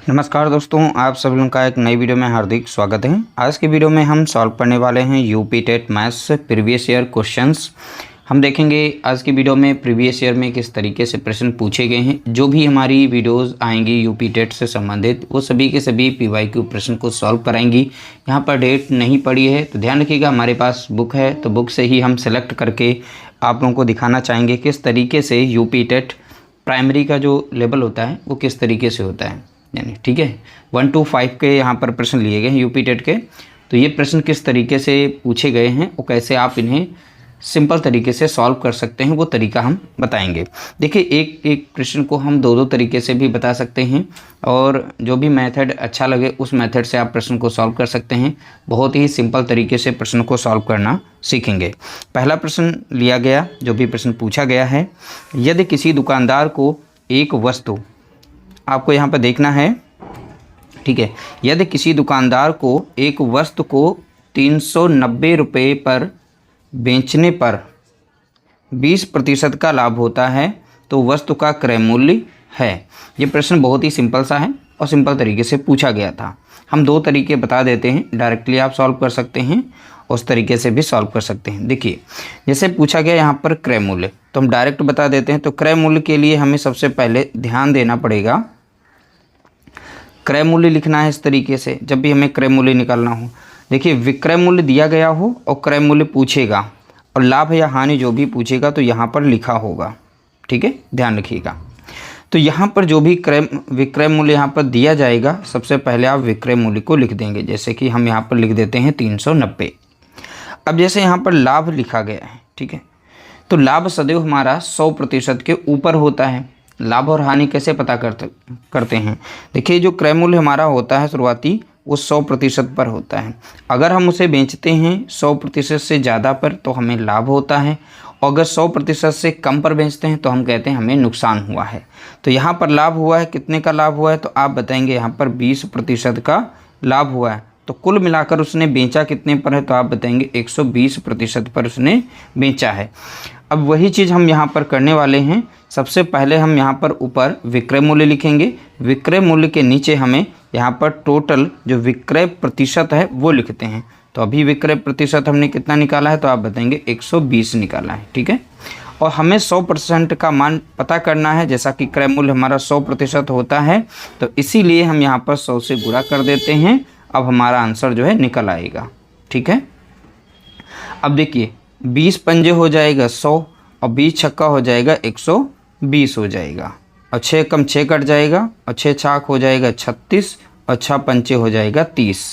नमस्कार दोस्तों, आप सभी लोगों का एक नई वीडियो में हार्दिक स्वागत है। आज की वीडियो में हम सॉल्व करने वाले हैं UP TET maths previous year questions. हम देखेंगे आज की वीडियो में प्रीवियस ईयर में किस तरीके से प्रश्न पूछे गए हैं। जो भी हमारी वीडियोस आएंगी यूपी टेट से संबंधित वो सभी के सभी पीवाईक्यू प्रश्न को सॉल्व कराएंगी। यहाँ पर डेट नहीं पड़ी है तो ध्यान रखिएगा, हमारे पास बुक है तो बुक से ही हम सेलेक्ट करके आप लोगों को दिखाना चाहेंगे किस तरीके से यूपी टेट प्राइमरी का जो लेवल होता है वो किस तरीके से होता है। यानी ठीक है, 1 to 5 के यहाँ पर प्रश्न लिए गए हैं यूपी टेट के। तो ये प्रश्न किस तरीके से पूछे गए हैं और कैसे आप इन्हें सिंपल तरीके से सॉल्व कर सकते हैं वो तरीका हम बताएंगे। देखिए, एक एक प्रश्न को हम दो तरीके से भी बता सकते हैं और जो भी मेथड अच्छा लगे उस मेथड से आप प्रश्न को सॉल्व कर सकते हैं। बहुत ही सिंपल तरीके से प्रश्न को सॉल्व करना सीखेंगे। पहला प्रश्न लिया गया, जो भी प्रश्न पूछा गया है, यदि किसी दुकानदार को एक वस्तु, आपको यहाँ पर देखना है, ठीक है, यदि किसी दुकानदार को एक वस्तु को 390 रुपये पर बेचने पर 20% का लाभ होता है तो वस्तु का क्रय मूल्य है। ये प्रश्न बहुत ही सिंपल सा है और सिंपल तरीके से पूछा गया था। हम दो तरीके बता देते हैं, डायरेक्टली आप सॉल्व कर सकते हैं, उस तरीके से भी सॉल्व कर सकते हैं। देखिए, जैसे पूछा गया यहाँ पर क्रय मूल्य, तो हम डायरेक्ट बता देते हैं। तो क्रय मूल्य के लिए हमें सबसे पहले ध्यान देना पड़ेगा, क्रय मूल्य लिखना है इस तरीके से जब भी हमें क्रय मूल्य निकालना हो। देखिए, विक्रय मूल्य दिया गया हो और क्रय मूल्य पूछेगा और लाभ या हानि जो भी पूछेगा तो यहाँ पर लिखा होगा, ठीक है, ध्यान रखिएगा। तो यहाँ पर जो भी विक्रय मूल्य यहाँ पर दिया जाएगा, सबसे पहले आप विक्रय मूल्य को लिख देंगे। जैसे कि हम यहाँ पर लिख देते हैं 390। अब जैसे यहाँ पर लाभ लिखा गया है, ठीक है, तो लाभ सदैव हमारा 100% के ऊपर होता है। लाभ और हानि कैसे पता करते हैं? देखिए, जो क्रय मूल्य हमारा होता है शुरुआती, वो 100% पर होता है। अगर हम उसे बेचते हैं 100% से ज़्यादा पर तो हमें लाभ होता है, और अगर 100% से कम पर बेचते हैं तो हम कहते हैं हमें नुकसान हुआ है। तो यहाँ पर लाभ हुआ है, कितने का लाभ हुआ है? तो आप बताएंगे यहाँ पर 20% का लाभ हुआ है। तो कुल मिलाकर उसने बेचा कितने पर है? तो आप बताएंगे 120% पर उसने बेचा है। अब वही चीज़ हम यहाँ पर करने वाले हैं। सबसे पहले हम यहाँ पर ऊपर विक्रय मूल्य लिखेंगे, विक्रय मूल्य के नीचे हमें यहाँ पर टोटल जो विक्रय प्रतिशत है वो लिखते हैं। तो अभी विक्रय प्रतिशत हमने कितना निकाला है? तो आप बताएंगे 120 निकाला है, ठीक है। और हमें 100% का मान पता करना है, जैसा कि क्रय मूल्य हमारा 100% होता है तो इसीलिए हम यहाँ पर 100 से गुणा कर देते हैं। अब हमारा आंसर जो है निकल आएगा, ठीक है। अब देखिए, 20 पंजे हो जाएगा 100 और 20 छक्का हो जाएगा 120 हो जाएगा, और 6 कम 6 कट जाएगा, और 6 छाक हो जाएगा 36, और 6 पंचे हो जाएगा 30।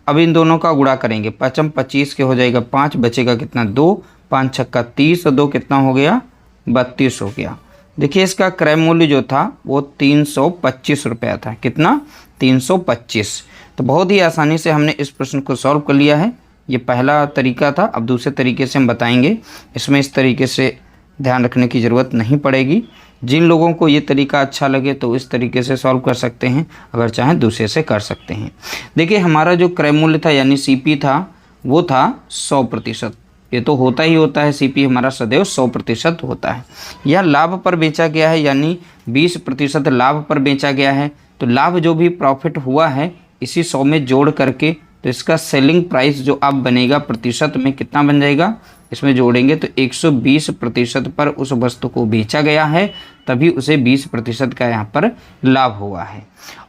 अब इन दोनों का गुणा करेंगे, 5 25 के हो जाएगा 5, बचेगा कितना? 2, 5 छक्का 30 और 2 कितना हो गया? 32 हो गया। देखिए, इसका क्रय मूल्य जो था वो 325 रुपया था। कितना? 325। तो बहुत ही आसानी से हमने इस प्रश्न को सॉल्व कर लिया है। ये पहला तरीका था। अब दूसरे तरीके से हम बताएंगे, इसमें इस तरीके से ध्यान रखने की ज़रूरत नहीं पड़ेगी। जिन लोगों को ये तरीका अच्छा लगे तो इस तरीके से सॉल्व कर सकते हैं, अगर चाहें दूसरे से कर सकते हैं। देखिए, हमारा जो क्रय मूल्य था यानी सीपी था वो था 100%। ये तो होता ही होता है, सीपी हमारा सदैव 100% होता है। यह लाभ पर बेचा गया है यानी 20% लाभ पर बेचा गया है। तो लाभ जो भी प्रॉफिट हुआ है इसी 100 में जोड़ करके तो इसका सेलिंग प्राइस जो अब बनेगा प्रतिशत में कितना बन जाएगा, इसमें जोड़ेंगे तो 120% पर उस वस्तु को बेचा गया है, तभी उसे 20% का यहाँ पर लाभ हुआ है।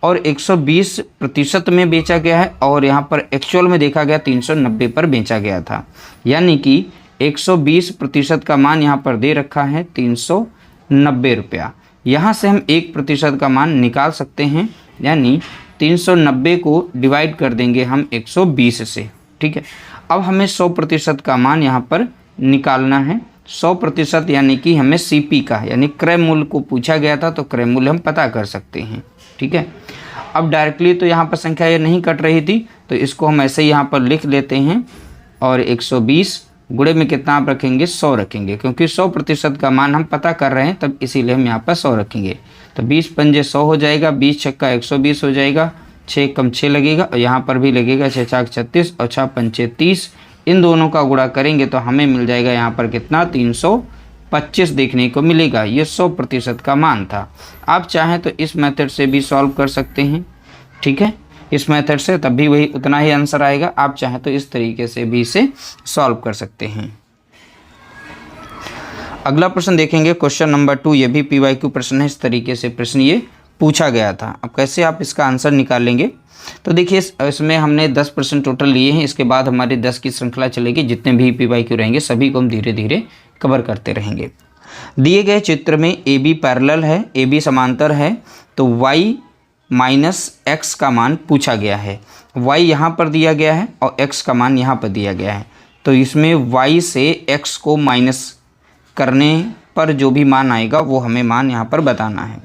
और 120% में बेचा गया है और यहाँ पर एक्चुअल में देखा गया 390 पर बेचा गया था, यानी कि 120% का मान यहाँ पर दे रखा है 390 रुपया। यहाँ से हम 1% का मान निकाल सकते हैं, यानी 390 को डिवाइड कर देंगे हम 120 से, ठीक है। अब हमें 100% का मान यहाँ पर निकालना है। 100% यानी कि हमें सीपी का यानी क्रय मूल्य को पूछा गया था तो क्रय मूल्य हम पता कर सकते हैं, ठीक है। अब डायरेक्टली तो यहाँ पर संख्या ये नहीं कट रही थी तो इसको हम ऐसे ही यहाँ पर लिख लेते हैं, और 120 गुणे में कितना आप रखेंगे? 100 रखेंगे, क्योंकि 100% का मान हम पता कर रहे हैं तब इसीलिए हम यहाँ पर 100 रखेंगे। तो 20 पंजे 100 हो जाएगा, 20 छक्का 120 हो जाएगा, 6 कम 6 लगेगा, और यहाँ पर भी लगेगा 6 छाक 36 और 6 पंचे 30। इन दोनों का गुणा करेंगे तो हमें मिल जाएगा यहाँ पर कितना? 325 देखने को मिलेगा। ये 100% का मान था। आप चाहें तो इस मेथड से भी सॉल्व कर सकते हैं, ठीक है, इस मेथड से तब भी वही उतना ही आंसर आएगा। आप चाहें तो इस तरीके से भी इसे सॉल्व कर सकते हैं। अगला प्रश्न देखेंगे क्वेश्चन नंबर 2। ये भी PYQ प्रश्न है। इस तरीके से प्रश्न ये पूछा गया था। अब कैसे आप इसका आंसर निकालेंगे, तो देखिए इसमें हमने 10 प्रश्न टोटल लिए हैं। इसके बाद हमारी 10 की श्रृंखला चलेगी। जितने भी PYQ रहेंगे सभी को हम धीरे धीरे कवर करते रहेंगे। दिए गए चित्र में AB पैरेलल है, AB समांतर है, तो y माइनस x का मान पूछा गया है। y यहाँ पर दिया गया है और x का मान यहाँ पर दिया गया है। तो इसमें y से x को माइनस करने पर जो भी मान आएगा वो हमें मान यहाँ पर बताना है।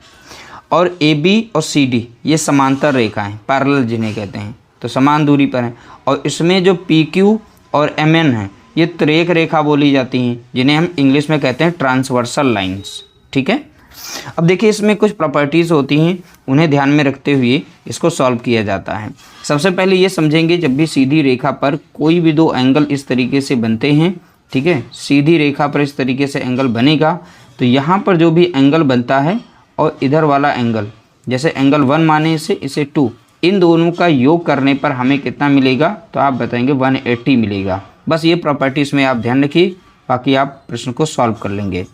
और AB और CD ये समांतर रेखा हैं, पैरेलल जिन्हें कहते हैं, तो समान दूरी पर हैं। और इसमें जो PQ और MN है ये तिर्यक रेखा बोली जाती हैं, जिन्हें हम इंग्लिश में कहते हैं ट्रांसवर्सल लाइंस। ठीक है, अब देखिए इसमें कुछ प्रॉपर्टीज़ होती हैं, उन्हें ध्यान में रखते हुए इसको सॉल्व किया जाता है। सबसे पहले ये समझेंगे, जब भी सीधी रेखा पर कोई भी दो एंगल इस तरीके से बनते हैं, ठीक है, सीधी रेखा पर इस तरीके से एंगल बनेगा, तो यहाँ पर जो भी एंगल बनता है और इधर वाला एंगल, जैसे एंगल 1 माने इसे 2, इन दोनों का योग करने पर हमें कितना मिलेगा, तो आप बताएंगे 180 मिलेगा। बस ये प्रॉपर्टीज़ में आप ध्यान रखिए, बाकी आप प्रश्न को सॉल्व कर लेंगे।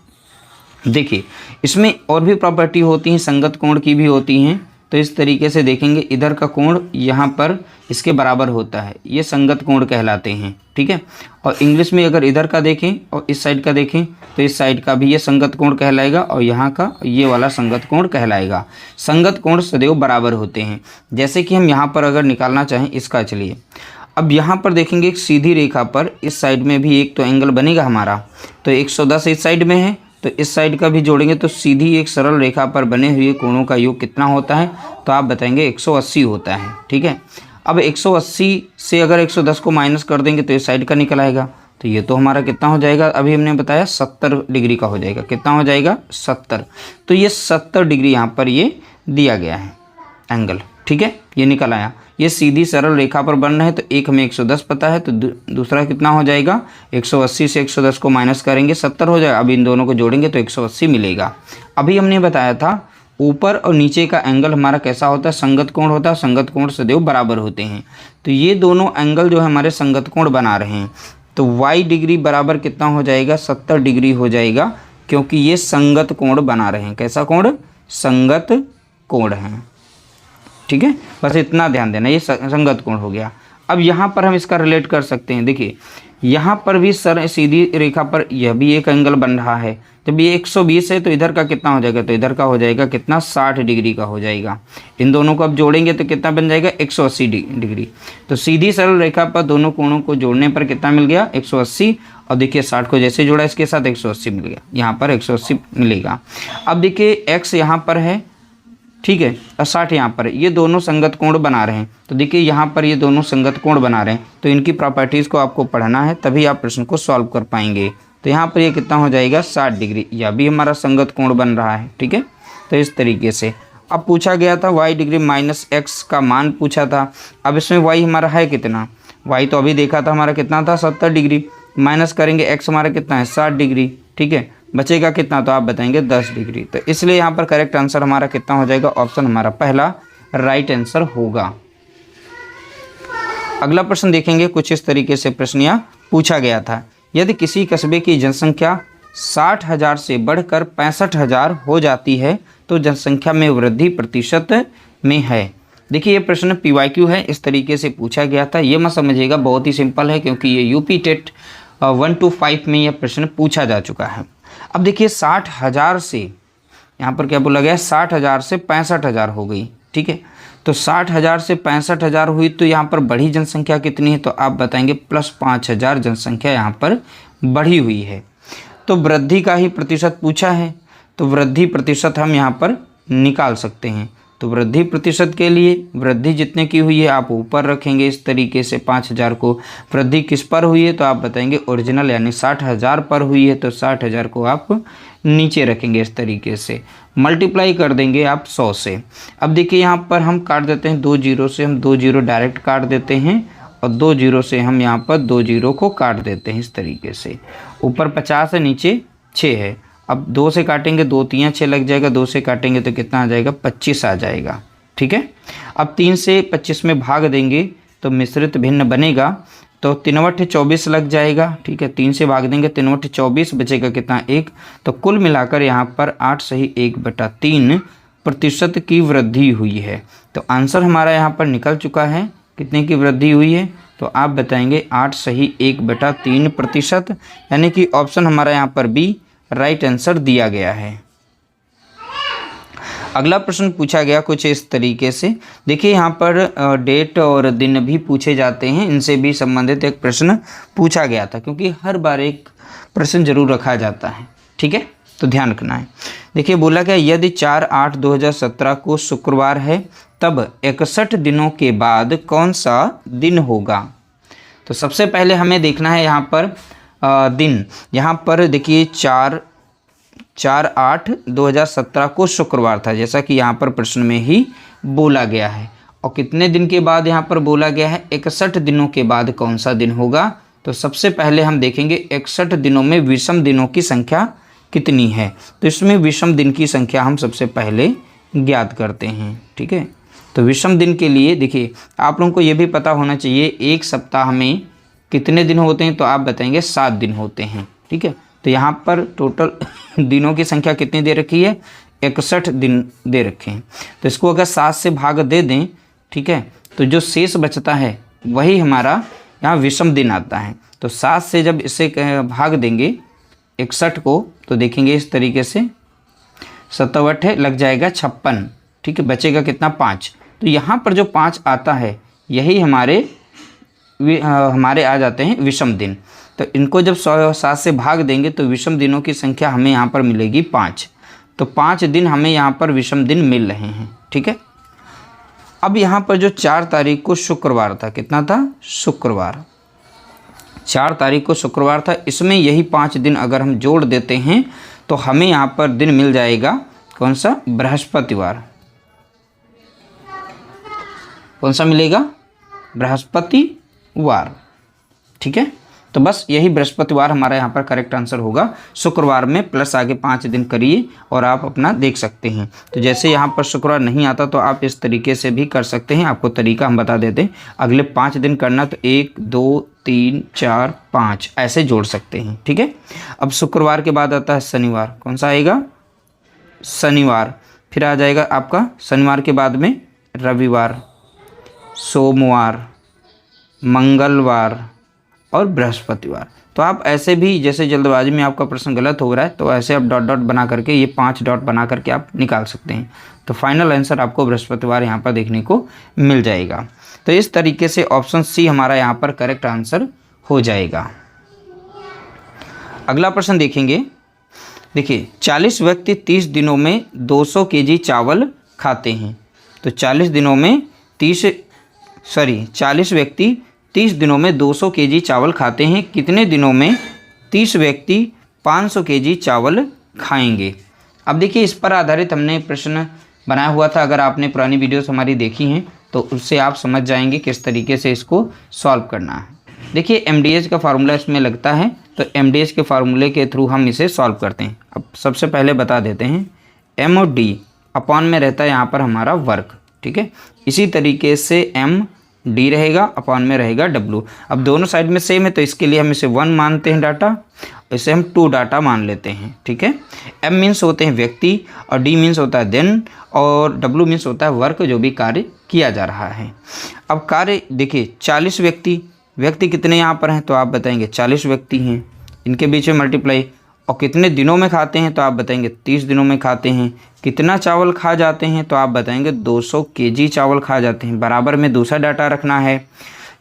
देखिए इसमें और भी प्रॉपर्टी होती हैं, संगत कोण की भी होती हैं। तो इस तरीके से देखेंगे, इधर का कोण यहाँ पर इसके बराबर होता है, ये संगत कोण कहलाते हैं। ठीक है, और इंग्लिश में अगर इधर का देखें और इस साइड का देखें तो इस साइड का भी ये संगत कोण कहलाएगा और यहाँ का ये वाला संगत कोण कहलाएगा। संगत कोण सदैव बराबर होते हैं। जैसे कि हम यहाँ पर अगर निकालना चाहें इसका, चलिए अब यहाँ पर देखेंगे एक सीधी रेखा पर इस साइड में भी एक तो एंगल बनेगा हमारा, तो 110 इस साइड में है, तो इस साइड का भी जोड़ेंगे तो सीधी एक सरल रेखा पर बने हुए कोणों का योग कितना होता है, तो आप बताएंगे 180 होता है। ठीक है, अब 180 से अगर 110 को माइनस कर देंगे तो इस साइड का निकल आएगा, तो ये तो हमारा कितना हो जाएगा, अभी हमने बताया 70 डिग्री का हो जाएगा। कितना हो जाएगा, 70। तो ये 70 डिग्री यहाँ पर ये दिया गया है एंगल। ठीक है, ये निकल आया। ये सीधी सरल रेखा पर बन रहे हैं, तो एक हमें 110 पता है, तो दूसरा कितना हो जाएगा, 180 से 110 को माइनस करेंगे 70 हो जाएगा। अब इन दोनों को जोड़ेंगे तो 180 मिलेगा। अभी हमने बताया था ऊपर और नीचे का एंगल हमारा कैसा होता है, संगत कोण होता है। संगत कोण सदैव बराबर होते हैं, तो ये दोनों एंगल जो है हमारे संगत कोण बना रहे हैं, तो y डिग्री बराबर कितना हो जाएगा, 70 डिग्री हो जाएगा, क्योंकि ये संगत कोण बना रहे हैं। कैसा कोण, संगत कोण है। ठीक है, बस इतना ध्यान देना, ये संगत कोण हो गया। अब यहाँ पर हम इसका रिलेट कर सकते हैं। देखिए यहाँ पर भी सीधी रेखा पर यह भी एक एंगल बन रहा है। जब ये 120 है तो इधर का कितना हो जाएगा, तो इधर का हो जाएगा कितना, 60 डिग्री का हो जाएगा। इन दोनों को अब जोड़ेंगे तो कितना बन जाएगा, 180 डिग्री। तो सीधी सरल रेखा पर दोनों कोणों को जोड़ने पर कितना मिल गया, 180। और देखिए 60 को जैसे जोड़ा इसके साथ 180 मिल गया, यहाँ पर 180 मिलेगा। अब देखिए x यहाँ पर है, ठीक है, और 60 यहाँ पर है, ये दोनों संगत कोण बना रहे हैं। तो देखिए यहाँ पर ये दोनों संगत कोण बना रहे हैं, तो इनकी प्रॉपर्टीज़ को आपको पढ़ना है, तभी आप प्रश्न को सॉल्व कर पाएंगे। तो यहाँ पर ये कितना हो जाएगा, 60 डिग्री, यह भी हमारा संगत कोण बन रहा है। ठीक है, तो इस तरीके से अब पूछा गया था y डिग्री माइनस x का मान पूछा था। अब इसमें y हमारा है कितना, y तो अभी देखा था हमारा कितना था, 70 डिग्री, माइनस करेंगे x हमारा कितना है, 60 डिग्री। ठीक है, बचेगा कितना, तो आप बताएंगे 10 डिग्री। तो इसलिए यहाँ पर करेक्ट आंसर हमारा कितना हो जाएगा, ऑप्शन हमारा पहला राइट आंसर होगा। अगला प्रश्न देखेंगे, कुछ इस तरीके से प्रश्न यहाँ पूछा गया था। यदि किसी कस्बे की जनसंख्या 60,000 से बढ़कर 65,000 हो जाती है तो जनसंख्या में वृद्धि प्रतिशत में है। देखिए ये प्रश्न PYQ है, इस तरीके से पूछा गया था। ये मत समझिएगा, बहुत ही सिंपल है, क्योंकि ये यूपी टेट 1 to 5 में यह प्रश्न पूछा जा चुका है। अब देखिए 60,000 से, यहाँ पर क्या बोला गया, 60,000 से 65,000 हो गई। ठीक है, तो 60,000 से 65,000 हुई, तो यहाँ पर बढ़ी जनसंख्या कितनी है, तो आप बताएंगे +5,000 जनसंख्या यहाँ पर बढ़ी हुई है। तो वृद्धि का ही प्रतिशत पूछा है, तो वृद्धि प्रतिशत हम यहाँ पर निकाल सकते हैं। तो वृद्धि प्रतिशत के लिए वृद्धि जितने की हुई है आप ऊपर रखेंगे इस तरीके से 5,000 को। वृद्धि किस पर हुई है, तो आप बताएंगे ओरिजिनल यानी 60,000 पर हुई है, तो 60,000 को आप नीचे रखेंगे इस तरीके से। मल्टीप्लाई कर देंगे आप 100 से। अब देखिए यहाँ पर हम काट देते हैं 2 जीरो से, हम 2 जीरो डायरेक्ट काट देते हैं और 2 जीरो से हम यहाँ पर 2 जीरो को काट देते हैं इस तरीके से। ऊपर 50 है, नीचे 6 है। अब 2 से काटेंगे, 2 3 6 लग जाएगा, 2 से काटेंगे तो कितना आ जाएगा, 25 आ जाएगा। ठीक है। अब 3 से 25 में भाग देंगे तो मिश्रित भिन्न बनेगा, तो 3 24 लग जाएगा, ठीक है। 3 से भाग देंगे 3 24, बचेगा कितना 1। तो कुल मिलाकर यहाँ पर 8 सही 1/3% की वृद्धि हुई है। तो आंसर हमारा यहाँ पर निकल चुका है, कितने की वृद्धि हुई है, तो आप बताएंगे 8 सही 1/3%, यानी कि ऑप्शन हमारा यहाँ पर बी राइट आंसर दिया गया है। अगला प्रश्न पूछा गया कुछ इस तरीके से, देखिए यहाँ पर डेट और दिन भी पूछे जाते हैं, इनसे भी संबंधित एक प्रश्न पूछा गया था, क्योंकि हर बार एक प्रश्न जरूर रखा जाता है, ठीक है, तो ध्यान रखना है। देखिए बोला गया यदि 4/8/2017 को शुक्रवार है तब 61 दिनों के बाद कौन सा दिन होगा। तो सबसे पहले हमें देखना है यहाँ पर दिन, यहाँ पर देखिए 4/8/2017 को शुक्रवार था, जैसा कि यहाँ पर प्रश्न में ही बोला गया है। और कितने दिन के बाद यहाँ पर बोला गया है, 61 दिनों के बाद कौन सा दिन होगा। तो सबसे पहले हम देखेंगे 61 दिनों में विषम दिनों की संख्या कितनी है। तो इसमें विषम दिन की संख्या हम सबसे पहले ज्ञात करते हैं, ठीक है। तो विषम दिन के लिए देखिए आप लोगों को ये भी पता होना चाहिए एक सप्ताह में कितने दिन होते हैं, तो आप बताएंगे 7 दिन होते हैं, ठीक है। तो यहाँ पर टोटल दिनों की संख्या कितनी दे रखी है, 61 दिन दे रखे हैं। तो इसको अगर 7 से भाग दे दें, ठीक है, तो जो शेष बचता है वही हमारा यहाँ विषम दिन आता है। तो 7 से जब इसे भाग देंगे 61 को, तो देखेंगे इस तरीके से 7 लग जाएगा 56, ठीक है, बचेगा कितना 5। तो यहाँ पर जो 5 आता है यही हमारे आ जाते हैं विषम दिन। तो इनको जब 7 से भाग देंगे तो विषम दिनों की संख्या हमें यहाँ पर मिलेगी 5। तो 5 दिन हमें यहाँ पर विषम दिन मिल रहे हैं, ठीक है। अब यहाँ पर जो 4 तारीख को शुक्रवार था, कितना था, शुक्रवार, 4 तारीख को शुक्रवार था, इसमें यही 5 दिन अगर हम जोड़ देते हैं तो हमें यहाँ पर दिन मिल जाएगा कौन सा, बृहस्पतिवार। कौन सा मिलेगा, बृहस्पतिवार, ठीक है। तो बस यही बृहस्पतिवार हमारा यहाँ पर करेक्ट आंसर होगा। शुक्रवार में प्लस आगे 5 दिन करिए और आप अपना देख सकते हैं। तो जैसे यहाँ पर शुक्रवार नहीं आता तो आप इस तरीके से भी कर सकते हैं, आपको तरीका हम बता देते हैं। अगले 5 दिन करना तो 1 2 3 4 5 ऐसे जोड़ सकते हैं, ठीक है। अब शुक्रवार के बाद आता है शनिवार, कौन सा आएगा, शनिवार। फिर आ जाएगा आपका शनिवार के बाद में रविवार, सोमवार, मंगलवार और बृहस्पतिवार। तो आप ऐसे भी, जैसे जल्दबाजी में आपका प्रश्न गलत हो रहा है तो ऐसे आप डॉट डॉट बना करके, ये 5 डॉट बना करके आप निकाल सकते हैं। तो फाइनल आंसर आपको बृहस्पतिवार यहाँ पर देखने को मिल जाएगा। तो इस तरीके से ऑप्शन सी हमारा यहाँ पर करेक्ट आंसर हो जाएगा। अगला प्रश्न देखेंगे, देखिए 40 व्यक्ति 30 दिनों में 200 kg चावल खाते हैं। तो 40 व्यक्ति 30 दिनों में 200 kg चावल खाते हैं, कितने दिनों में 30 व्यक्ति 500 kg चावल खाएंगे। अब देखिए इस पर आधारित हमने प्रश्न बनाया हुआ था, अगर आपने पुरानी वीडियोस हमारी देखी हैं तो उससे आप समझ जाएंगे किस तरीके से इसको सॉल्व करना है। देखिए MDH का फार्मूला इसमें लगता है, तो MDH के फार्मूले के थ्रू हम इसे सॉल्व करते हैं। अब सबसे पहले बता देते हैं, M और D अपॉन में रहता है यहाँ पर हमारा वर्क, ठीक है। इसी तरीके से MD रहेगा, अपॉन में रहेगा W। अब दोनों साइड में सेम है तो इसके लिए हम इसे 1 मानते हैं डाटा, इसे हम 2 डाटा मान लेते हैं, ठीक है। M मीन्स होते हैं व्यक्ति और D मीन्स होता है दिन और W मीन्स होता है वर्क, जो भी कार्य किया जा रहा है। अब कार्य देखिए 40 व्यक्ति कितने यहाँ पर हैं, तो आप बताएंगे 40 व्यक्ति हैं, इनके बीच में मल्टीप्लाई। और कितने दिनों में खाते हैं, तो आप बताएंगे 30 दिनों में खाते हैं। कितना चावल खा जाते हैं, तो आप बताएंगे 200 kg चावल खा जाते हैं। बराबर में दूसरा डाटा रखना है।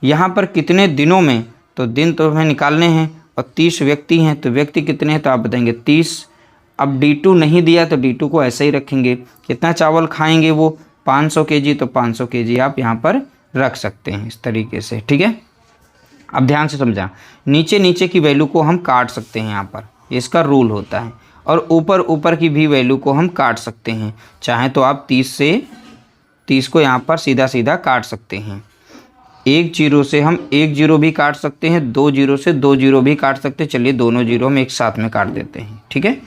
यहाँ पर कितने दिनों में, तो दिन तो हमें निकालने हैं, और 30 व्यक्ति हैं तो व्यक्ति कितने हैं, तो आप बताएंगे 30। अब D2 नहीं दिया तो D2 को ऐसे ही रखेंगे। कितना चावल खाएंगे वो, 500 kg, तो 500 kg आप यहाँ पर रख सकते हैं इस तरीके से, ठीक है। अब ध्यान से समझा, नीचे की वैल्यू को हम काट सकते हैं यहाँ पर, इसका रूल होता है। और ऊपर की भी वैल्यू को हम काट सकते हैं, चाहे तो आप 30 को यहाँ पर सीधा काट सकते हैं। 1 0 से हम 1 0 भी काट सकते हैं, 2 0 से 2 0 भी काट सकते हैं। चलिए दोनों जीरो हम एक साथ में काट देते हैं, ठीक है।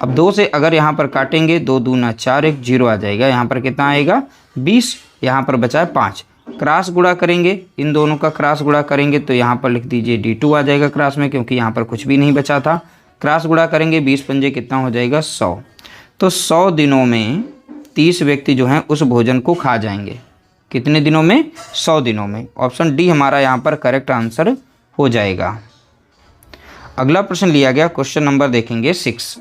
अब 2 से अगर यहाँ पर काटेंगे 2 दूना 4, 1 0 आ जाएगा। यहाँ पर कितना आएगा 20, यहाँ पर बचा है 5। क्रॉस गुणा करेंगे, इन दोनों का क्रॉस गुणा करेंगे तो यहाँ पर लिख दीजिए D2 आ जाएगा क्रॉस में, क्योंकि यहाँ पर कुछ भी नहीं बचा था। क्रॉस गुणा करेंगे 20 पंजे कितना हो जाएगा 100। तो 100 दिनों में 30 व्यक्ति जो हैं उस भोजन को खा जाएंगे। कितने दिनों में? 100 दिनों में। ऑप्शन डी हमारा यहाँ पर करेक्ट आंसर हो जाएगा। अगला प्रश्न लिया गया, क्वेश्चन नंबर देखेंगे 6।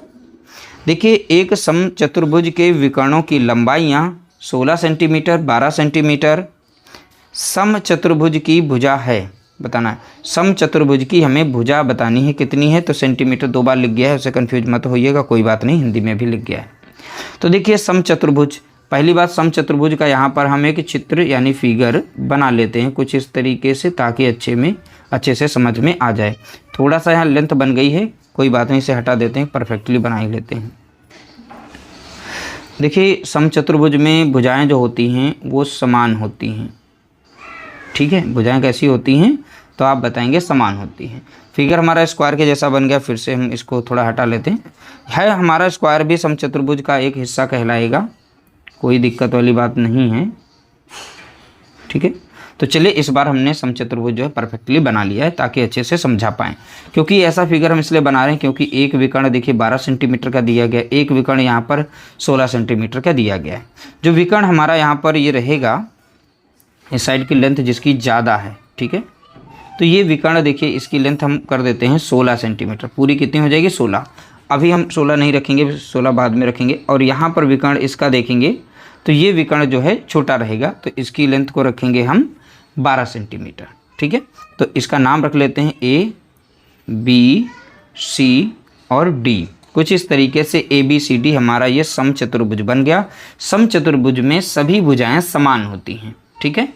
देखिए, एक समचतुर्भुज के विकर्णों की लंबाइयाँ 16 सेंटीमीटर, 12 सेंटीमीटर। समचतुर्भुज की भुजा है, बताना है। समचतुर्भुज की हमें भुजा बतानी है, कितनी है? तो सेंटीमीटर 2 बार लिख गया है, उसे कन्फ्यूज मत होइएगा, कोई बात नहीं, हिंदी में भी लिख गया है। तो देखिए, समचतुर्भुज, पहली बात समचतुर्भुज का यहाँ पर हम एक चित्र यानी फिगर बना लेते हैं कुछ इस तरीके से, ताकि अच्छे से समझ में आ जाए। थोड़ा सा यहाँ लेंथ बन गई है, कोई बात नहीं, इसे हटा देते हैं, परफेक्टली बना ही लेते हैं। देखिए, समचतुर्भुज में भुजाएं जो होती हैं वो समान होती हैं, ठीक है। भुजाएं कैसी होती हैं? तो आप बताएंगे समान होती हैं। फिगर हमारा स्क्वायर के जैसा बन गया, फिर से हम इसको थोड़ा हटा लेते हैं। है हमारा स्क्वायर भी समचतुर्भुज का एक हिस्सा कहलाएगा, कोई दिक्कत वाली बात नहीं है, ठीक है। तो चलिए, इस बार हमने समचतुर्भुज जो है परफेक्टली बना लिया है, ताकि अच्छे से समझा पाएँ। क्योंकि ऐसा फिगर हम इसलिए बना रहे हैं क्योंकि एक विकर्ण देखिए 12 सेंटीमीटर का दिया गया, एक विकर्ण यहाँ पर 16 सेंटीमीटर का दिया गया है। जो विकर्ण हमारा यहाँ पर ये रहेगा, इस साइड की लेंथ जिसकी ज़्यादा है, ठीक है, तो ये विकर्ण देखिए, इसकी लेंथ हम कर देते हैं 16 सेंटीमीटर। पूरी कितनी हो जाएगी? 16। अभी हम 16 नहीं रखेंगे, 16 बाद में रखेंगे। और यहाँ पर विकर्ण इसका देखेंगे तो ये विकर्ण जो है छोटा रहेगा, तो इसकी लेंथ को रखेंगे हम 12 सेंटीमीटर, ठीक है। तो इसका नाम रख लेते हैं A, B, C और D। कुछ इस तरीके से ABCD हमारा ये समचतुर्भुज बन गया। समचतुर्भुज में सभी भुजाएं समान होती हैं, ठीक है।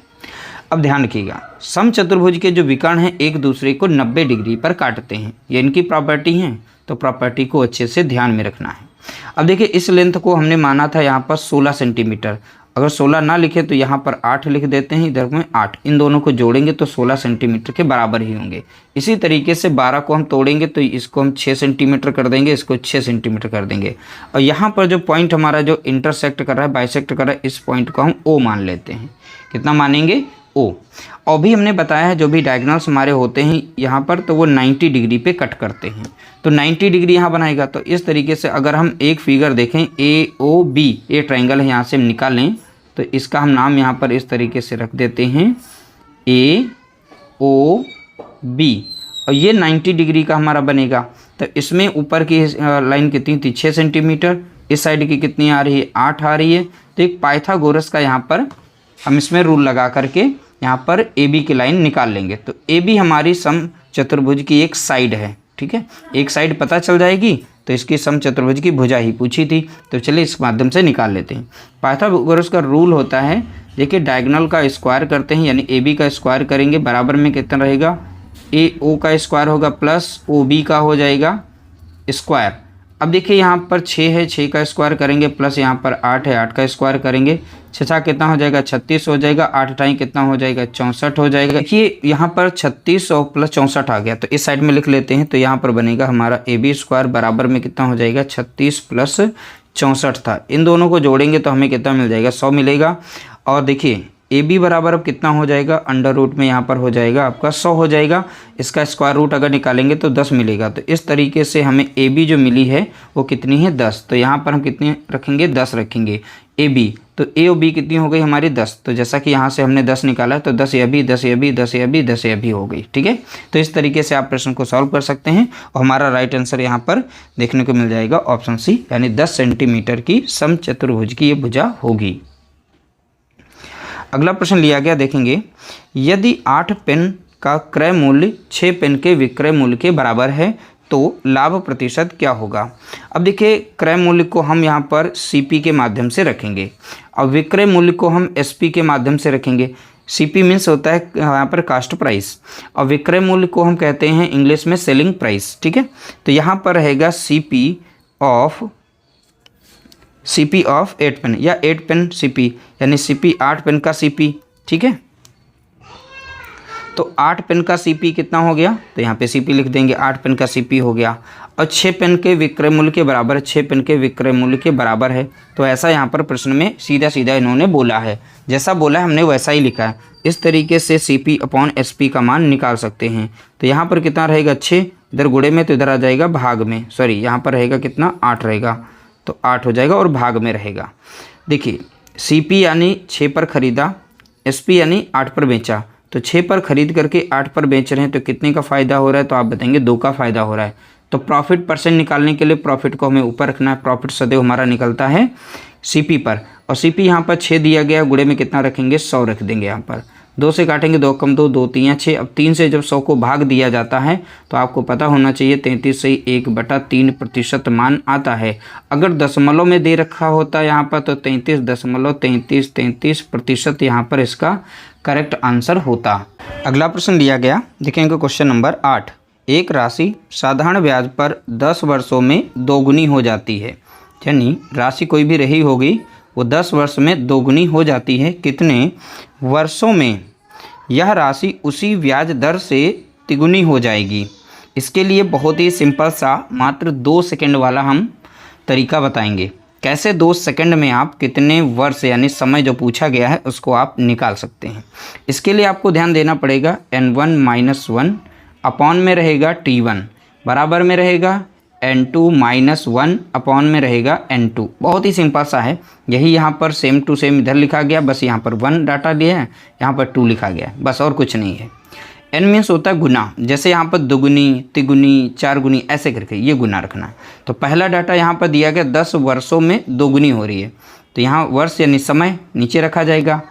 अब ध्यान रखिएगा, समचतुर्भुज के जो विकर्ण हैं एक दूसरे को 90 डिग्री पर काटते हैं, ये इनकी प्रॉपर्टी है, तो प्रॉपर्टी को अच्छे से ध्यान में रखना है। अब देखिए, इस लेंथ को हमने माना था यहाँ पर 16 सेंटीमीटर। अगर 16 ना लिखे तो यहाँ पर 8 लिख देते हैं, इधर में 8, इन दोनों को जोड़ेंगे तो 16 सेंटीमीटर के बराबर ही होंगे। इसी तरीके से 12 को हम तोड़ेंगे तो इसको हम 6 सेंटीमीटर कर देंगे, इसको 6 सेंटीमीटर कर देंगे। और यहाँ पर जो पॉइंट हमारा जो इंटरसेक्ट कर रहा है, बाइसेक्ट कर रहा है, इस पॉइंट को हम O मान लेते हैं। कितना मानेंगे? O। और भी हमने बताया है जो भी डायगोनल्स हमारे होते हैं यहाँ पर, तो वो 90 डिग्री पे कट करते हैं, तो 90 डिग्री यहाँ बनाएगा। तो इस तरीके से अगर हम एक फिगर देखें AOB, ये ट्रायंगल है, यहाँ से हम निकालें तो इसका हम नाम यहाँ पर इस तरीके से रख देते हैं AOB, और ये 90 डिग्री का हमारा बनेगा। तो इसमें ऊपर की लाइन कितनी थी? 6 सेंटीमीटर। इस साइड की कितनी आ रही है? 8 आ रही है। तो एक पाइथागोरस का यहाँ पर हम इसमें रूल लगा करके यहाँ पर AB की लाइन निकाल लेंगे। तो AB हमारी समचतुर्भुज की एक साइड है, ठीक है। एक साइड पता चल जाएगी तो इसकी समचतुर्भुज की भुजा ही पूछी थी, तो चलिए इस माध्यम से निकाल लेते हैं। पाइथागोरस का रूल होता है, देखिए डायगोनल का स्क्वायर करते हैं, यानी AB का स्क्वायर करेंगे, बराबर में कितना रहेगा? AO का स्क्वायर होगा प्लस OB का हो जाएगा स्क्वायर। अब देखिए यहाँ पर 6 है, 6 का स्क्वायर करेंगे, प्लस यहाँ पर 8 है, 8 का स्क्वायर करेंगे, 6 कितना हो जाएगा? 36 हो जाएगा। 8 टाइम कितना हो जाएगा? 64 हो जाएगा। देखिए यहाँ पर 36 और प्लस 64 आ गया, तो इस साइड में लिख लेते हैं। तो यहाँ पर बनेगा हमारा AB स्क्वायर बराबर में कितना हो जाएगा? 36 प्लस 64 था, इन दोनों को जोड़ेंगे तो हमें कितना मिल जाएगा? 100 मिलेगा। और देखिए AB बराबर अब कितना हो जाएगा? अंडर रूट में यहाँ पर हो जाएगा आपका 100 हो जाएगा। इसका स्क्वायर रूट अगर निकालेंगे तो 10 मिलेगा। तो इस तरीके से हमें AB जो मिली है वो कितनी है? 10। तो यहाँ पर हम कितने रखेंगे? 10 रखेंगे AB। तो A और B कितनी हो गई हमारी? 10। तो जैसा कि यहाँ से हमने 10 निकाला है तो 10 AB 10 AB 10 AB 10 AB हो गई, ठीक है। तो इस तरीके से आप प्रश्न को सॉल्व कर सकते हैं और हमारा राइट आंसर यहाँ पर देखने को मिल जाएगा ऑप्शन C, यानी 10 सेंटीमीटर की समचतुर्भुज की ये भुजा होगी। अगला प्रश्न लिया गया, देखेंगे, यदि 8 पेन का क्रय मूल्य 6 पेन के विक्रय मूल्य के बराबर है तो लाभ प्रतिशत क्या होगा? अब देखिए, क्रय मूल्य को हम यहाँ पर CP के माध्यम से रखेंगे और विक्रय मूल्य को हम SP के माध्यम से रखेंगे। CP मीन्स होता है यहाँ पर कास्ट प्राइस और विक्रय मूल्य को हम कहते हैं इंग्लिश में सेलिंग प्राइस, ठीक है। तो यहाँ पर रहेगा CP ऑफ 8 पेन या 8 पेन CP, यानी CP 8 पेन का CP, ठीक है। तो 8 पेन का सीपी कितना हो गया, तो यहाँ पे सीपी लिख देंगे, 8 पेन का सीपी हो गया। और 6 पेन के विक्रय मूल्य के बराबर है, 6 पेन के विक्रय मूल्य के बराबर है। तो ऐसा यहाँ पर प्रश्न में सीधा सीधा इन्होंने बोला है, जैसा बोला है हमने वैसा ही लिखा है। इस तरीके से CP अपॉन SP का मान निकाल सकते हैं। तो यहाँ पर कितना रहेगा 6, इधर गुणे में तो इधर आ जाएगा भाग में, सॉरी यहाँ पर रहेगा कितना 8 रहेगा, तो 8 हो जाएगा और भाग में रहेगा। देखिए CP यानी 6 पर खरीदा, SP यानी 8 पर बेचा। तो 6 पर खरीद करके 8 पर बेच रहे हैं तो कितने का फ़ायदा हो रहा है, तो आप बताएंगे 2 का फ़ायदा हो रहा है। तो प्रॉफिट परसेंट निकालने के लिए प्रॉफिट को हमें ऊपर रखना है। प्रॉफिट सदैव हमारा निकलता है CP पर, और CP यहाँ पर 6 दिया गया, गुणे में कितना रखेंगे 100 रख देंगे। यहाँ पर 2 से काटेंगे, 2 कम 2, 2 3 6। अब 3 से जब 100 को भाग दिया जाता है तो आपको पता होना चाहिए 33 से 1/3% मान आता है। अगर दशमलव में दे रखा होता यहाँ पर तो 33.3333% यहाँ पर इसका करेक्ट आंसर होता। अगला प्रश्न दिया गया, देखेंगे क्वेश्चन नंबर 8। एक राशि साधारण ब्याज पर 10 वर्षों में दोगुनी हो जाती है, यानी राशि कोई भी रही होगी वो 10 वर्ष में दोगुनी हो जाती है। कितने वर्षों में यह राशि उसी ब्याज दर से तिगुनी हो जाएगी? इसके लिए बहुत ही सिंपल सा मात्र 2 सेकंड वाला हम तरीका बताएंगे। कैसे 2 सेकंड में आप कितने वर्ष यानी समय जो पूछा गया है उसको आप निकाल सकते हैं। इसके लिए आपको ध्यान देना पड़ेगा n1 - 1 अपॉन में रहेगा t1 बराबर में रहेगा n2 - 1 अपॉन में रहेगा n2। बहुत ही सिंपल सा है, यही यहाँ पर सेम टू सेम इधर लिखा गया, बस यहाँ पर 1 डाटा लिया है, यहाँ पर 2 लिखा गया है, बस और कुछ नहीं है। n मीन्स होता है गुना, जैसे यहाँ पर दुगुनी, तिगुनी, 4 गुनी ऐसे करके ये गुना रखना है। तो पहला डाटा यहाँ पर दिया गया 10 वर्षों में दोगुनी हो रही है, तो यहाँ वर्ष यानी समय नीचे रखा जाएगा।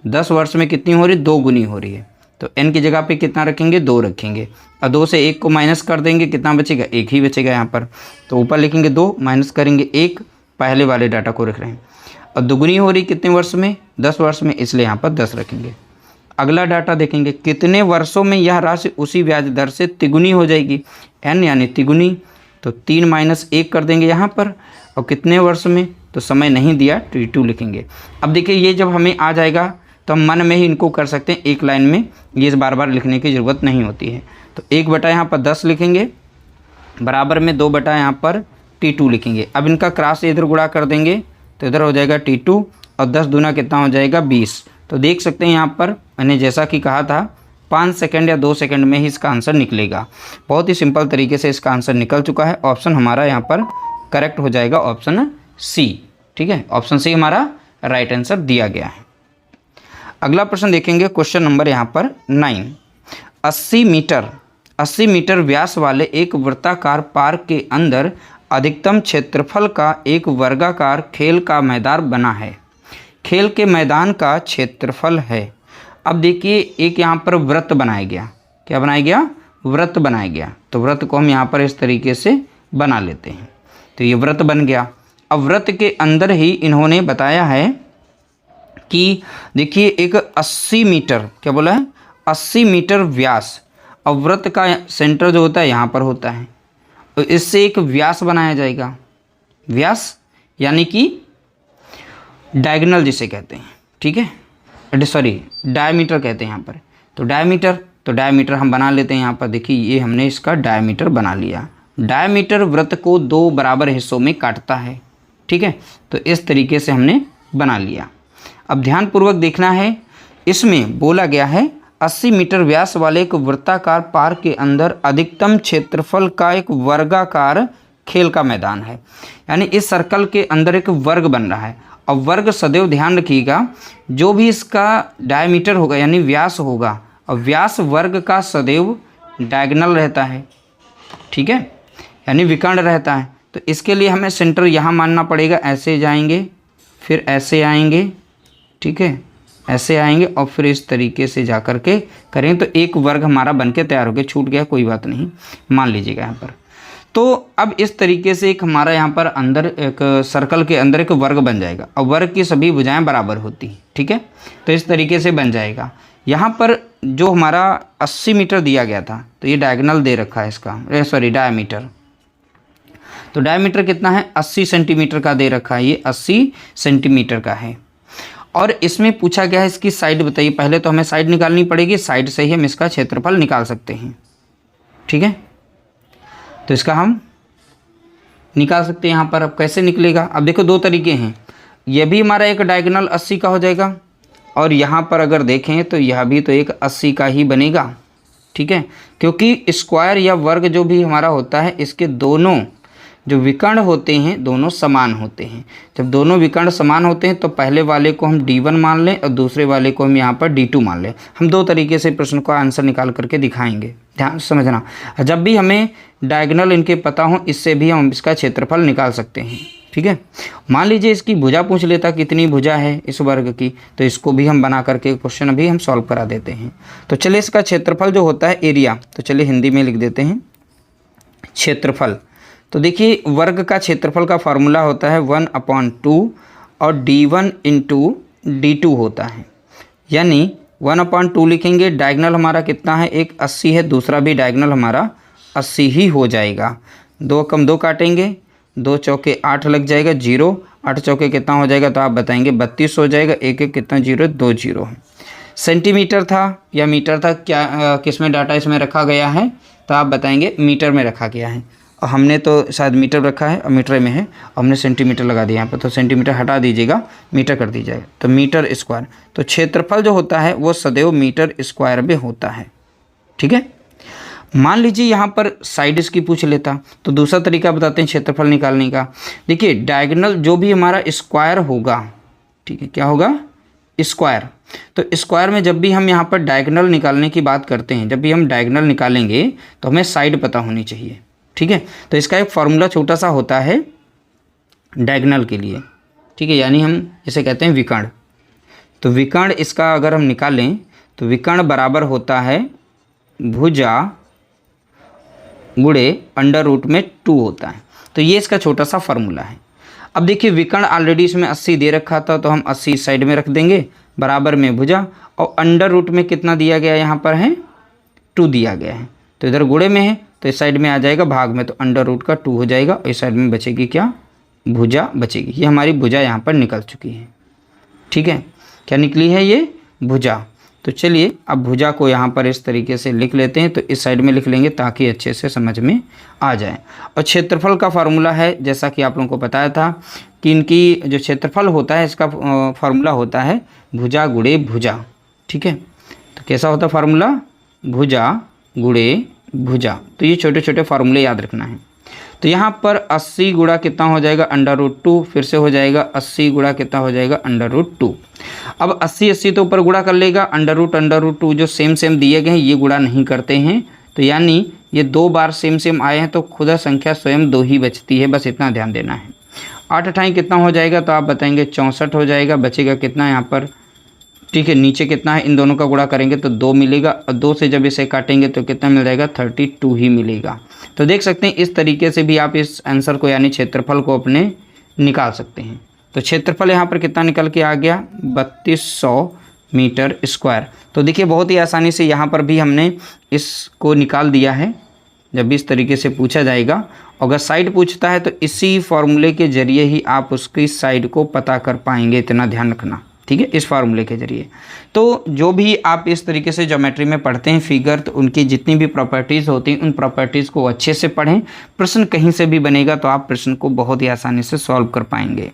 10 वर्ष में कितनी हो रही है, 2 गुनी हो रही है, तो n की जगह पे कितना रखेंगे 2 रखेंगे, और 2 से 1 को माइनस कर देंगे, कितना बचेगा 1 ही बचेगा यहाँ पर। तो ऊपर लिखेंगे 2 माइनस करेंगे 1, पहले वाले डाटा को रख रहे हैं। और दुगुनी हो रही कितने वर्ष में, 10 वर्ष में, इसलिए यहाँ पर 10 रखेंगे। अगला डाटा देखेंगे, कितने वर्षों में यह राशि उसी ब्याज दर से तिगुनी हो जाएगी, n यानी तिगुनी, तो 3 - 1 कर देंगे यहाँ पर। और कितने वर्ष में, तो समय नहीं दिया, t2 लिखेंगे। अब देखिए ये जब हमें आ जाएगा तो हम मन में ही इनको कर सकते हैं, एक लाइन में, ये बार बार लिखने की ज़रूरत नहीं होती है। तो 1 बटा यहाँ पर 10 लिखेंगे, बराबर में 2 बटा यहाँ पर t2 लिखेंगे। अब इनका क्रॉस इधर गुणा कर देंगे तो इधर हो जाएगा t2, और 10 दूना कितना हो जाएगा 20। तो देख सकते हैं यहाँ पर मैंने जैसा कि कहा था 5 सेकंड या 2 सेकंड में ही इसका आंसर निकलेगा। बहुत ही सिंपल तरीके से इसका आंसर निकल चुका है। ऑप्शन हमारा यहाँ पर करेक्ट हो जाएगा, ऑप्शन C। ठीक है, ऑप्शन C हमारा राइट आंसर दिया गया है। अगला प्रश्न देखेंगे, क्वेश्चन नंबर यहाँ पर 9। 80 मीटर व्यास वाले एक वृत्ताकार पार्क के अंदर अधिकतम क्षेत्रफल का एक वर्गाकार खेल का मैदान बना है। खेल के मैदान का क्षेत्रफल है। अब देखिए एक यहाँ पर वृत्त बनाया गया, क्या बनाया गया, वृत्त बनाया गया। तो वृत्त को हम यहाँ पर इस तरीके से बना लेते हैं, तो ये वृत्त बन गया। अब वृत्त के अंदर ही इन्होंने बताया है कि देखिए एक 80 मीटर, क्या बोला है 80 मीटर व्यास, और वृत्त का सेंटर जो होता है यहाँ पर होता है, तो इससे एक व्यास बनाया जाएगा। व्यास यानी कि डायगोनल जिसे कहते हैं, ठीक है, सॉरी डायमीटर कहते हैं यहाँ पर। तो डायमीटर हम बना लेते हैं यहाँ पर। देखिए ये हमने इसका डायमीटर बना लिया। डायमीटर वृत्त को 2 बराबर हिस्सों में काटता है, ठीक है, तो इस तरीके से हमने बना लिया। अब ध्यानपूर्वक देखना है, इसमें बोला गया है 80 मीटर व्यास वाले एक वृत्ताकार पार्क के अंदर अधिकतम क्षेत्रफल का एक वर्गाकार खेल का मैदान है, यानी इस सर्कल के अंदर एक वर्ग बन रहा है। और वर्ग सदैव ध्यान रखिएगा, जो भी इसका डायमीटर होगा यानी व्यास होगा, और व्यास वर्ग का सदैव डायगोनल रहता है, ठीक है, यानी विकर्ण रहता है। तो इसके लिए हमें सेंटर यहाँ मानना पड़ेगा। ऐसे जाएंगे, फिर ऐसे आएंगे, ठीक है, ऐसे आएंगे, और फिर इस तरीके से जा कर के करें तो एक वर्ग हमारा बनके तैयार हो गया। छूट गया कोई बात नहीं, मान लीजिएगा यहाँ पर। तो अब इस तरीके से एक हमारा यहाँ पर अंदर एक सर्कल के अंदर एक वर्ग बन जाएगा, और वर्ग की सभी भुजाएं बराबर होती हैं, ठीक है, तो इस तरीके से बन जाएगा। यहाँ पर जो हमारा 80 मीटर दिया गया था, तो ये डायगोनल दे रखा है इसका, सॉरी डायमीटर। तो डायमीटर कितना है 80 सेंटीमीटर का दे रखा है, ये 80 सेंटीमीटर का है। और इसमें पूछा गया है इसकी साइड बताइए। पहले तो हमें साइड निकालनी पड़ेगी, साइड से ही हम इसका क्षेत्रफल निकाल सकते हैं। ठीक है, तो इसका हम निकाल सकते हैं यहाँ पर। अब कैसे निकलेगा, अब देखो दो तरीके हैं। यह भी हमारा एक डायगोनल 80 का हो जाएगा और यहाँ पर अगर देखें तो यह भी तो एक 80 का ही बनेगा। ठीक है, क्योंकि स्क्वायर या वर्ग जो भी हमारा होता है इसके दोनों जो विकर्ण होते हैं दोनों समान होते हैं। जब दोनों विकर्ण समान होते हैं तो पहले वाले को हम D1 मान लें और दूसरे वाले को हम यहाँ पर D2 मान लें। हम दो तरीके से प्रश्न का आंसर निकाल करके दिखाएंगे, ध्यान से समझना। जब भी हमें डायगोनल इनके पता हो इससे भी हम इसका क्षेत्रफल निकाल सकते हैं। ठीक है, मान लीजिए इसकी भुजा पूछ लेता, कितनी भुजा है इस वर्ग की, तो इसको भी हम बना करके क्वेश्चन अभी हम सॉल्व करा देते हैं। तो चलिए इसका क्षेत्रफल जो होता है एरिया, तो चलिए हिंदी में लिख देते हैं क्षेत्रफल। तो देखिए वर्ग का क्षेत्रफल का फार्मूला होता है 1/2 और D1 × D2 होता है, यानी 1/2 लिखेंगे। डायगोनल हमारा कितना है, एक 80 है, दूसरा भी डायगोनल हमारा 80 ही हो जाएगा। 2 कम 2 काटेंगे, 2 चौके 8 लग जाएगा, 0 8 चौके कितना हो जाएगा, तो आप बताएंगे 32 हो जाएगा। एक एक कितना 0 2 0। सेंटीमीटर था या मीटर था, क्या किस में डाटा इसमें रखा गया है, तो आप बताएंगे मीटर में रखा गया है। और हमने तो शायद मीटर रखा है और मीटर में है, और हमने सेंटीमीटर लगा दिया यहाँ पर, तो सेंटीमीटर हटा दीजिएगा, मीटर कर दीजिएगा, तो मीटर स्क्वायर। तो क्षेत्रफल जो होता है वो सदैव मीटर स्क्वायर में होता है। ठीक है, मान लीजिए यहाँ पर साइड इसकी पूछ लेता, तो दूसरा तरीका बताते हैं क्षेत्रफल निकालने का। देखिए डायगोनल जो भी हमारा स्क्वायर होगा, ठीक है, क्या होगा, स्क्वायर। तो स्क्वायर में जब भी हम यहाँ पर डायगोनल निकालने की बात करते हैं, जब भी हम डायगोनल निकालेंगे तो हमें साइड पता होनी चाहिए। ठीक है, तो इसका एक फॉर्मूला छोटा सा होता है डायगोनल के लिए। ठीक है, यानी हम इसे कहते हैं विकर्ण। तो विकर्ण इसका अगर हम निकालें तो विकर्ण बराबर होता है भुजा गुणे √2 होता है। तो ये इसका छोटा सा फार्मूला है। अब देखिए विकर्ण ऑलरेडी इसमें 80 दे रखा था, तो हम 80 साइड में रख देंगे, बराबर में भुजा, और अंडर रूट में कितना दिया गया, यहाँ पर है 2 दिया गया है, तो इधर गुणे में है तो इस साइड में आ जाएगा भाग में, तो √2 हो जाएगा, और इस साइड में बचेगी क्या, भुजा बचेगी। ये हमारी भुजा यहाँ पर निकल चुकी है। ठीक है, क्या निकली है, ये भुजा। तो चलिए अब भुजा को यहाँ पर इस तरीके से लिख लेते हैं, तो इस साइड में लिख लेंगे ताकि अच्छे से समझ में आ जाए। और क्षेत्रफल का फार्मूला है, जैसा कि आप लोगों को बताया था कि इनकी जो क्षेत्रफल होता है इसका फार्मूला होता है भुजा गुणे भुजा। ठीक है, तो कैसा होता है फार्मूला, भुजा गुणे भुजा। तो ये छोटे छोटे फार्मूले याद रखना है। तो यहाँ पर 80 गुणा कितना हो जाएगा, √2, फिर से हो जाएगा 80 गुणा कितना हो जाएगा, √2। अब 80 तो ऊपर गुणा कर लेगा, √2 जो सेम दिए गए हैं ये गुणा नहीं करते हैं, तो यानी ये 2 बार सेम आए हैं, तो खुदा संख्या स्वयं 2 ही बचती है, बस इतना ध्यान देना है। 8 अठाई कितना हो जाएगा, तो आप बताएंगे 64 हो जाएगा, बचेगा कितना यहाँ पर। ठीक है, नीचे कितना है, इन दोनों का गुणा करेंगे तो 2 मिलेगा, और 2 से जब इसे काटेंगे तो कितना मिल जाएगा, 32 ही मिलेगा। तो देख सकते हैं इस तरीके से भी आप इस आंसर को यानी क्षेत्रफल को अपने निकाल सकते हैं। तो क्षेत्रफल यहाँ पर कितना निकल के आ गया, 3200 मीटर स्क्वायर। तो देखिए बहुत ही आसानी से यहाँ पर भी हमने इसको निकाल दिया है। जब भी इस तरीके से पूछा जाएगा, अगर साइड पूछता है तो इसी फॉर्मूले के जरिए ही आप उसकी साइड को पता कर पाएंगे, इतना ध्यान रखना। ठीक है, इस फार्मूले के जरिए। तो जो भी आप इस तरीके से ज्योमेट्री में पढ़ते हैं फिगर, तो उनकी जितनी भी प्रॉपर्टीज़ होती हैं उन प्रॉपर्टीज़ को अच्छे से पढ़ें। प्रश्न कहीं से भी बनेगा तो आप प्रश्न को बहुत ही आसानी से सॉल्व कर पाएंगे।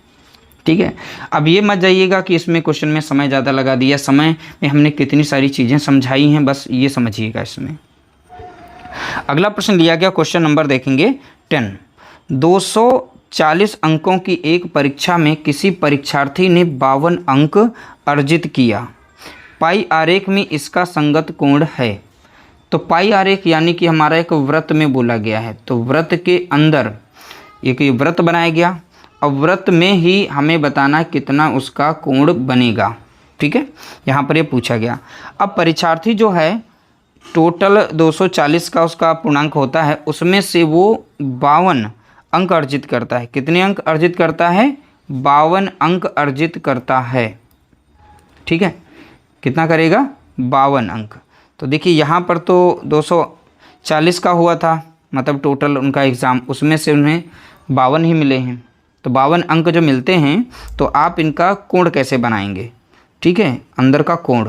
ठीक है, अब ये मत जाइएगा कि इसमें क्वेश्चन में समय ज़्यादा लगा दिया, समय में हमने कितनी सारी चीज़ें समझाई हैं, बस ये समझिएगा इसमें। अगला प्रश्न लिया गया, क्वेश्चन नंबर देखेंगे 10। 240 अंकों की एक परीक्षा में किसी परीक्षार्थी ने 52 अंक अर्जित किया। पाई आरेख में इसका संगत कोण है। तो पाई आरेख यानी कि हमारा एक वृत्त में बोला गया है, तो वृत्त के अंदर एक वृत्त बनाया गया और वृत्त में ही हमें बताना कितना उसका कोण बनेगा। ठीक है, यहाँ पर ये पूछा गया। अब परीक्षार्थी जो है टोटल 240 का उसका पूर्णांक होता है, उसमें से वो 52 अंक अर्जित करता है। कितने अंक अर्जित करता है, 52 अंक अर्जित करता है। ठीक है, कितना करेगा, 52 अंक। तो देखिए यहाँ पर तो 240 का हुआ था, मतलब टोटल उनका एग्ज़ाम, उसमें से उन्हें 52 ही मिले हैं। तो 52 अंक जो मिलते हैं तो आप इनका कोण कैसे बनाएंगे, ठीक है, अंदर का कोण,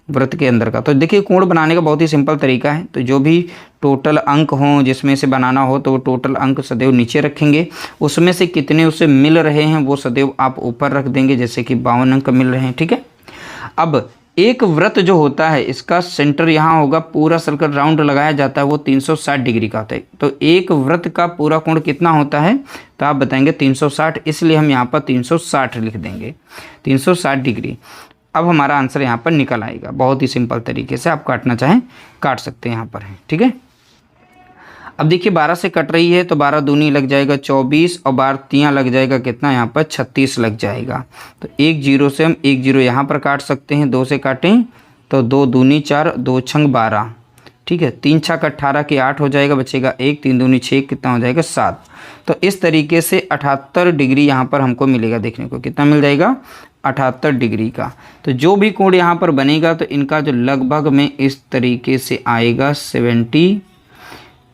वृत्त के अंदर का। तो देखिए कोण बनाने का बहुत ही सिंपल तरीका है। तो जो भी टोटल अंक हों जिसमें से बनाना हो तो वो टोटल अंक सदैव नीचे रखेंगे, उसमें से कितने उसे मिल रहे हैं वो सदैव आप ऊपर रख देंगे, जैसे कि 52 अंक मिल रहे हैं। ठीक है, अब एक वृत्त जो होता है इसका सेंटर यहाँ होगा, पूरा सर्कल राउंड लगाया जाता है, वो 360 डिग्री का होता है। तो एक वृत्त का पूरा कोण कितना होता है, तो आप बताएंगे 360, इसलिए हम यहाँ पर 360 लिख देंगे, 360 डिग्री। अब हमारा आंसर यहाँ पर निकल आएगा। बहुत ही सिंपल तरीके से आप काटना चाहें काट सकते हैं, यहाँ पर है। ठीक है, अब देखिए 12 से कट रही है तो 12 दूनी लग जाएगा 24 और 12 तियाँ लग जाएगा कितना, यहाँ पर 36 लग जाएगा। तो 1 0 से हम 1 0 यहाँ पर काट सकते हैं, 2 से काटें तो 2 दूनी 4, 2 छंग 12। ठीक है, 3 छक 18 के 8 हो जाएगा, बचेगा 1, 3 दूनी 6, कितना हो जाएगा 7। तो इस तरीके से 78 डिग्री यहाँ पर हमको मिलेगा, देखने को कितना मिल जाएगा 78 डिग्री का। तो जो भी कोण यहाँ पर बनेगा तो इनका जो लगभग में इस तरीके से आएगा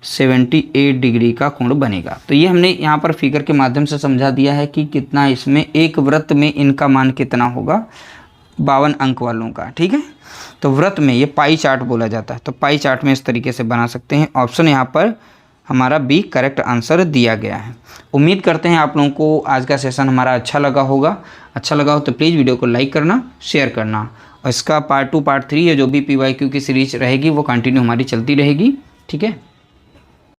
78 डिग्री का कोण बनेगा। तो ये हमने यहाँ पर फिगर के माध्यम से समझा दिया है कि कितना इसमें एक वृत्त में इनका मान कितना होगा 52 अंक वालों का। ठीक है, तो वृत्त में ये पाई चार्ट बोला जाता है। तो पाई चार्ट में इस तरीके से बना सकते हैं। ऑप्शन यहाँ पर हमारा बी करेक्ट आंसर दिया गया है। उम्मीद करते हैं आप लोगों को आज का सेशन हमारा अच्छा लगा होगा। अच्छा लगा हो तो प्लीज़ वीडियो को लाइक करना, शेयर करना, और इसका पार्ट 2 पार्ट 3 है जो भी PYQ की सीरीज रहेगी वो कंटिन्यू हमारी चलती रहेगी। ठीक है।